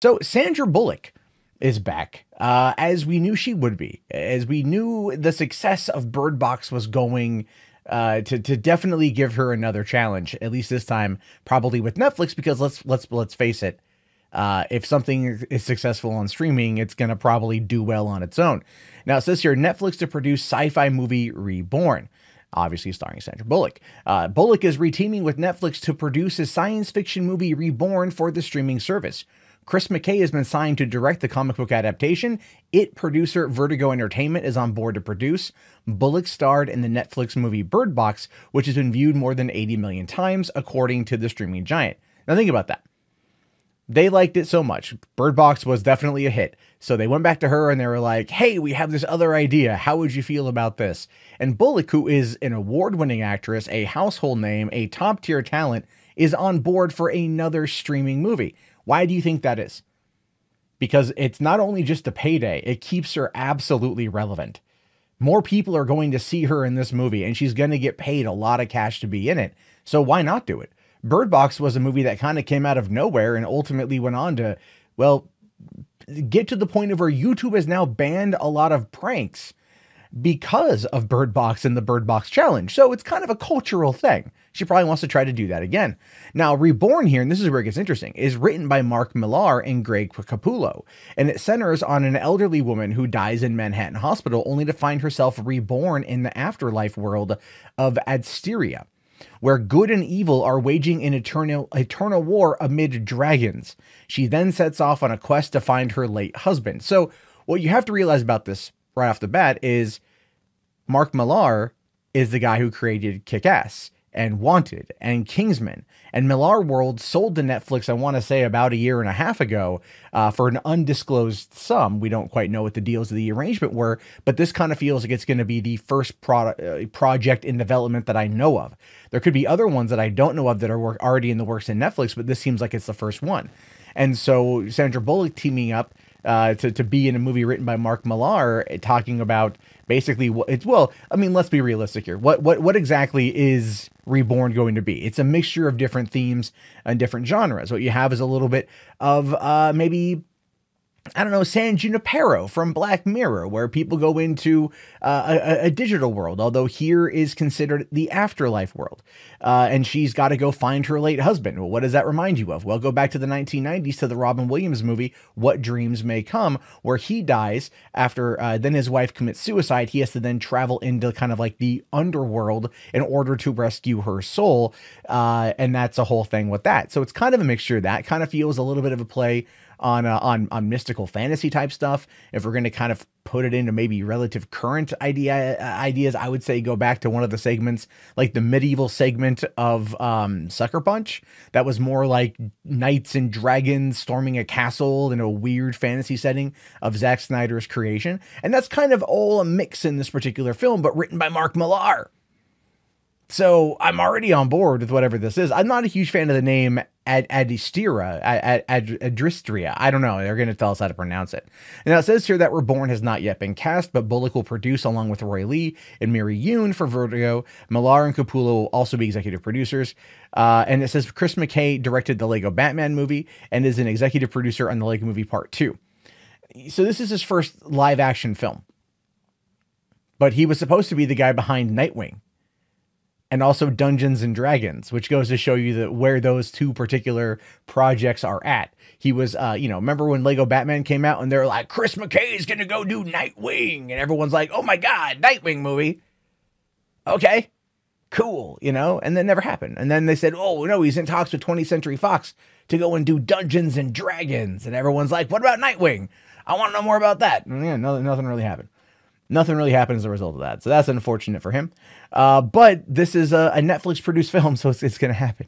So Sandra Bullock is back, as we knew she would be, as we knew the success of Bird Box was going to definitely give her another challenge. At least this time, probably with Netflix, because let's face it, if something is successful on streaming, it's gonna probably do well on its own. Now it says here Netflix to produce sci-fi movie Reborn, obviously starring Sandra Bullock. Bullock is reteaming with Netflix to produce a science fiction movie Reborn for the streaming service. Chris McKay has been signed to direct the comic book adaptation. It producer Vertigo Entertainment is on board to produce. Bullock starred in the Netflix movie Bird Box, which has been viewed more than 80 million times, according to the streaming giant. Now think about that. They liked it so much. Bird Box was definitely a hit. So they went back to her and they were like, hey, we have this other idea. How would you feel about this? And Bullock, who is an award-winning actress, a household name, a top-tier talent, is on board for another streaming movie. Why do you think that is? Because it's not only just a payday, it keeps her absolutely relevant. More people are going to see her in this movie, and she's going to get paid a lot of cash to be in it. So why not do it? Bird Box was a movie that kind of came out of nowhere and ultimately went on to, well, get to the point of where YouTube has now banned a lot of pranks because of Bird Box and the Bird Box Challenge. So it's kind of a cultural thing. She probably wants to try to do that again. Now, Reborn here, and this is where it gets interesting, is written by Mark Millar and Greg Capullo, and it centers on an elderly woman who dies in Manhattan Hospital only to find herself reborn in the afterlife world of Adsteria, where good and evil are waging an eternal war amid dragons. She then sets off on a quest to find her late husband. So what you have to realize about this right off the bat is Mark Millar is the guy who created Kick-Ass and Wanted and Kingsman. And Millar World sold to Netflix, I want to say about a year and a half ago, for an undisclosed sum. We don't quite know what the deals of the arrangement were, but this kind of feels like it's going to be the first project in development that I know of. There could be other ones that I don't know of that are already in the works in Netflix, but this seems like it's the first one. And so Sandra Bullock teaming up to be in a movie written by Mark Millar, talking about basically what it's, well, I mean, let's be realistic here. What exactly is Reborn going to be? It's a mixture of different themes and different genres. What you have is a little bit of maybe, I don't know, San Junipero from Black Mirror, where people go into a digital world, although here is considered the afterlife world. And she's got to go find her late husband. Well, what does that remind you of? Well, go back to the 1990s to the Robin Williams movie, What Dreams May Come, where he dies after then his wife commits suicide. He has to then travel into kind of like the underworld in order to rescue her soul. And that's a whole thing with that. So it's kind of a mixture. That kind of feels a little bit of a play on mystical fantasy type stuff. If we're going to kind of put it into maybe relative current ideas, I would say go back to one of the segments, like the medieval segment of Sucker Punch. That was more like knights and dragons storming a castle in a weird fantasy setting of Zack Snyder's creation. And that's kind of all a mix in this particular film, but written by Mark Millar. So I'm already on board with whatever this is. I'm not a huge fan of the name Adistria. I don't know. They're going to tell us how to pronounce it. And now it says here that Reborn has not yet been cast, but Bullock will produce along with Roy Lee and Mary Yoon for Vertigo. Millar and Capullo will also be executive producers. And it says Chris McKay directed the Lego Batman movie and is an executive producer on the Lego Movie Part 2. So this is his first live action film. But he was supposed to be the guy behind Nightwing and also Dungeons and Dragons, which goes to show you that where those two particular projects are at. He was, remember when Lego Batman came out and they're like, Chris McKay is going to go do Nightwing. And everyone's like, oh my God, Nightwing movie. Okay, cool, and that never happened. And then they said, oh no, he's in talks with 20th Century Fox to go and do Dungeons and Dragons. And everyone's like, what about Nightwing? I want to know more about that. And yeah, nothing really happened. Nothing really happened as a result of that. So that's unfortunate for him. But this is a Netflix produced film, so it's going to happen.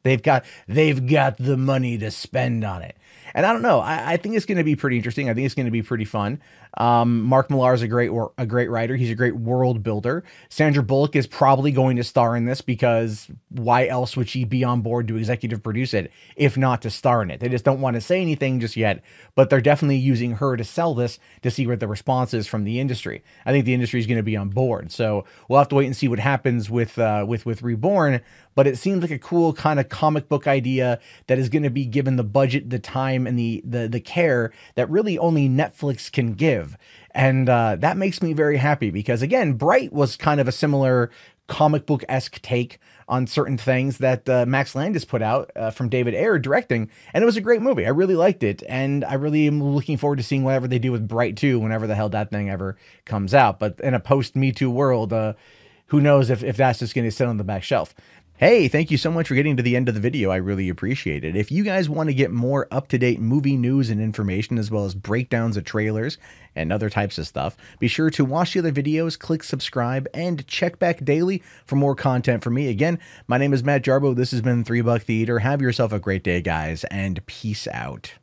They've got the money to spend on it. And I don't know. I think it's going to be pretty interesting. I think it's going to be pretty fun. Mark Millar is a great writer. He's a great world builder. Sandra Bullock is probably going to star in this because why else would she be on board to executive produce it if not to star in it? They just don't want to say anything just yet, but they're definitely using her to sell this to see what the response is from the industry. I think the industry is going to be on board. So we'll have to wait and see what happens with Reborn. but it seems like a cool kind of comic book idea that is going to be given the budget, the time, and the care that really only Netflix can give. And that makes me very happy because, again, Bright was kind of a similar comic book-esque take on certain things that Max Landis put out from David Ayer directing, and it was a great movie. I really liked it, and I really am looking forward to seeing whatever they do with Bright 2 whenever the hell that thing ever comes out. But in a post-Me Too world, who knows if that's just going to sit on the back shelf. Hey, thank you so much for getting to the end of the video. I really appreciate it. If you guys want to get more up-to-date movie news and information, as well as breakdowns of trailers and other types of stuff, be sure to watch the other videos, click subscribe, and check back daily for more content from me. Again, my name is Matt Jarbo. This has been $3 Theater. Have yourself a great day, guys, and peace out.